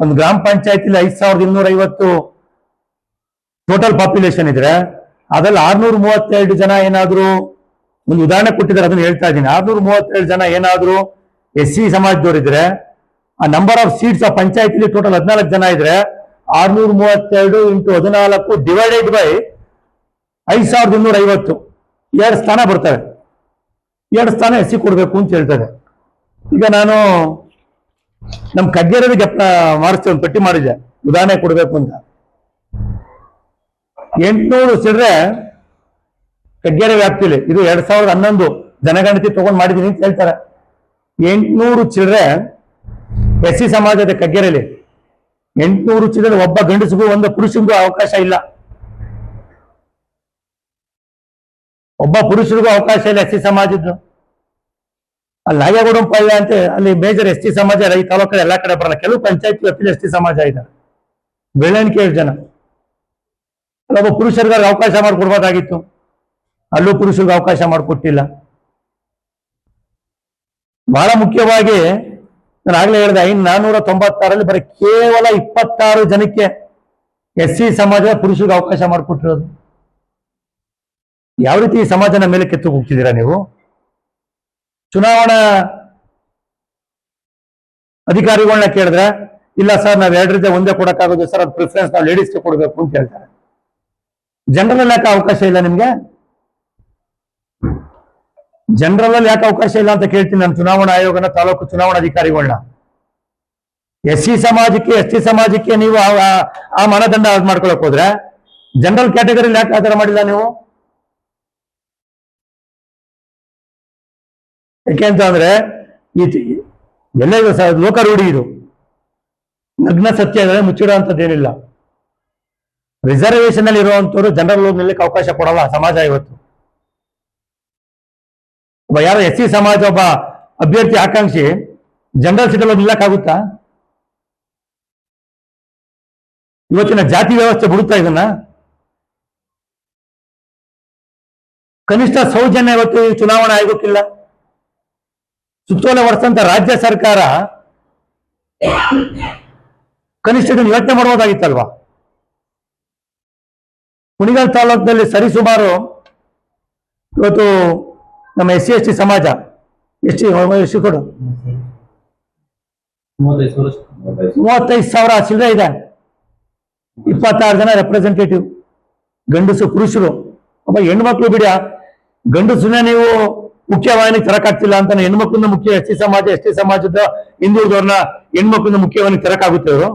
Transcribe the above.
ಒಂದು ಗ್ರಾಮ ಪಂಚಾಯತಿಲಿ 5250 total population ಇದ್ರೆ ಅದ್ರಲ್ಲಿ 632 ಜನ ಏನಾದ್ರು, ಒಂದು ಉದಾಹರಣೆ ಕೊಟ್ಟಿದ್ದಾರೆ, ಅದನ್ನ ಹೇಳ್ತಾ ಇದ್ದೀನಿ. 632 ಜನ ಏನಾದ್ರು SC ಸಮಾಜದವರಿದ್ರೆ, ಆ ನಂಬರ್ ಆಫ್ ಸೀಟ್ಸ್ ಆ ಪಂಚಾಯತಿಲಿ ಟೋಟಲ್ 14 ಜನ ಇದ್ರೆ 632 × 14 ಡಿವೈಡೆಡ್ ಬೈ 5250 2 ಸ್ಥಾನ ಬರ್ತವೆ. 2 ಸ್ಥಾನ SC ಕೊಡ್ಬೇಕು ಅಂತ ಹೇಳ್ತಾರೆ. ಈಗ ನಾನು ನಮ್ ಕಗ್ಗೆರವಿಗೆ ಮಾಡಿಸ್ತೇವೆ, ಒಂದು ಪಟ್ಟಿ ಮಾಡಿದ್ದೆ ಉದಾಹರಣೆ ಕೊಡ್ಬೇಕು ಅಂತ. 800 ಚಿಲ್ಲರೆ ಕಗ್ಗೆರೆ ವ್ಯಾಪ್ತಿಲಿ, ಇದು 2011 ಜನಗಣತಿ ತಗೊಂಡ್ ಮಾಡಿದೀನಿ ಅಂತ ಹೇಳ್ತಾರೆ. 800 ಚಿಲ್ಲರೆ SC ಸಮಾಜದ ಕಗ್ಗೆರೆಯಲ್ಲಿ 800 ಚಿಲ್ಲರೆ ಒಬ್ಬ ಗಂಡಸಿಗೂ ಒಂದು ಪುರುಷನಿಗೂ ಅವಕಾಶ ಇಲ್ಲ. ಒಬ್ಬ ಪುರುಷರಿಗೂ ಅವಕಾಶ ಇಲ್ಲ SC ಸಮಾಜದ್ದು. ಅಲ್ಲಿ ನಾಗೇಗೌಡಂಪಾಳ್ಯ ಅಂತ ಅಲ್ಲಿ ಮೇಜರ್ ST ಸಮಾಜ ಈ ತಾಲೂಕಲ್ಲಿ ಎಲ್ಲಾ ಕಡೆ ಬರಲ್ಲ. ಕೆಲವು ಪಂಚಾಯತ್ ವ್ಯಾಪ್ತಿಯಲ್ಲಿ ST ಸಮಾಜ ಇದ್ದಾರೆ, ಬೆಳ್ಳಣಿಕೆ ಜನ. ಒಬ್ಬ ಪುರುಷರಿಗೆ ಅವಕಾಶ ಮಾಡಿಕೊಡ್ಬೋದಾಗಿತ್ತು, ಅಲ್ಲೂ ಪುರುಷರಿಗೆ ಅವಕಾಶ ಮಾಡಿಕೊಟ್ಟಿಲ್ಲ. ಬಹಳ ಮುಖ್ಯವಾಗಿ ನಾನು ಆಗ್ಲೇ ಹೇಳಿದೆ, 496ರಲ್ಲಿ ಬರೀ ಕೇವಲ 26 ಜನಕ್ಕೆ SC ಸಮಾಜದ ಪುರುಷರಿಗೆ ಅವಕಾಶ ಮಾಡಿಕೊಟ್ಟಿರೋದು. ಯಾವ ರೀತಿ ಈ ಸಮಾಜನ ಮೇಲೆ ಕೆತ್ತು ಹೋಗ್ತಿದ್ದೀರಾ ನೀವು? ಚುನಾವಣಾ ಅಧಿಕಾರಿಗಳನ್ನ ಕೇಳಿದ್ರೆ, ಇಲ್ಲ ಸರ್ ನಾವ್ 2 ಒಂದೇ ಕೊಡಕ್ಕಾಗೋದು ಸರ್, ಅದು ಪ್ರಿಫರೆನ್ಸ್ ನಾವು ಲೇಡೀಸ್ಗೆ ಕೊಡ್ಬೇಕು ಅಂತ ಹೇಳ್ತಾರೆ. ಜನರಲ್ ಯಾಕೆ ಅವಕಾಶ ಇಲ್ಲ ನಿಮ್ಗೆ? ಜನರಲ್ ಯಾಕೆ ಅವಕಾಶ ಇಲ್ಲ ಅಂತ ಕೇಳ್ತೀನಿ ನಾನು ಚುನಾವಣಾ ಆಯೋಗನ, ತಾಲೂಕು ಚುನಾವಣಾಧಿಕಾರಿಗಳನ್ನ. SC ಸಮಾಜಕ್ಕೆ ST ಸಮಾಜಕ್ಕೆ ನೀವು ಆ ಮಾನದಂಡ ಮಾಡ್ಕೊಳಕ್ ಹೋದ್ರೆ ಜನರಲ್ ಕ್ಯಾಟಗರಿ ಯಾಕೆ ಆಧಾರ ಮಾಡಿಲ್ಲ ನೀವು? ಯಾಕೆಂತ ಅಂದ್ರೆ ಎಲ್ಲ ಲೋಕರೂಢಿ ಇದು, ನಗ್ನ ಸತ್ಯ ಇದ್ರೆ ಮುಚ್ಚಿಡುವಂಥದ್ದೇನಿಲ್ಲ. ರಿಸರ್ವೇಶನ್ ಅಲ್ಲಿ ಇರುವಂತವ್ರು ಜನರಲ್ ನಿಲ್ಲಕ್ಕೆ ಅವಕಾಶ ಕೊಡಲ್ಲ ಸಮಾಜ ಇವತ್ತು. ಒಬ್ಬ ಯಾರೋ SC ಸಮಾಜ ಒಬ್ಬ ಅಭ್ಯರ್ಥಿ ಆಕಾಂಕ್ಷಿ ಜನರಲ್ ಸೀಟಲ್ಲಿ ನಿಲ್ಲಕ್ಕಾಗುತ್ತಾ? ಇವತ್ತಿನ ಜಾತಿ ವ್ಯವಸ್ಥೆ ಬಿಡುತ್ತಾ ಇದನ್ನ? ಕನಿಷ್ಠ ಸೌಜನ್ಯ ಇವತ್ತು ಚುನಾವಣಾ ಆಯೋಗಕ್ಕಿಲ್ಲ. ಸುತ್ತೋಲೆ ಹೊರಸಂತ ರಾಜ್ಯ ಸರ್ಕಾರ ಕನಿಷ್ಠ ಯೋಚನೆ ಮಾಡಬಹುದಾಗಿತ್ತಲ್ವಾ? ಕುಣಿಗಲ್ ತಾಲೂಕಿನಲ್ಲಿ ಸರಿಸುಮಾರು ಇವತ್ತು ನಮ್ಮ SC ST ಸಮಾಜ ಎಷ್ಟು ಕೊಡು 35,000 ಚಿಲ್ಲರೆ ಇದೆ. 26 ಜನ ರೆಪ್ರೆಸೆಂಟೇಟಿವ್, ಗಂಡಸು ಪುರುಷರು. ಒಬ್ಬ ಹೆಣ್ಮಕ್ಳು ಬಿಡ, ಗಂಡಸನ್ನ ನೀವು ಮುಖ್ಯವಾಹಿನಿ ತರಕಾಗ್ತಿಲ್ಲ ಅಂತ ಹೆಣ್ಮಕ್ಳನ್ನ ಮುಖ್ಯ SC ಸಮಾಜ ST ಸಮಾಜದ ಹಿಂದುಳಿದವ್ರನ್ನ ಹೆಣ್ಮಕ್ಳನ್ನ ಮುಖ್ಯವಾಹಿನಿ ತರಕಾಗುತ್ತೆ ಅವರು?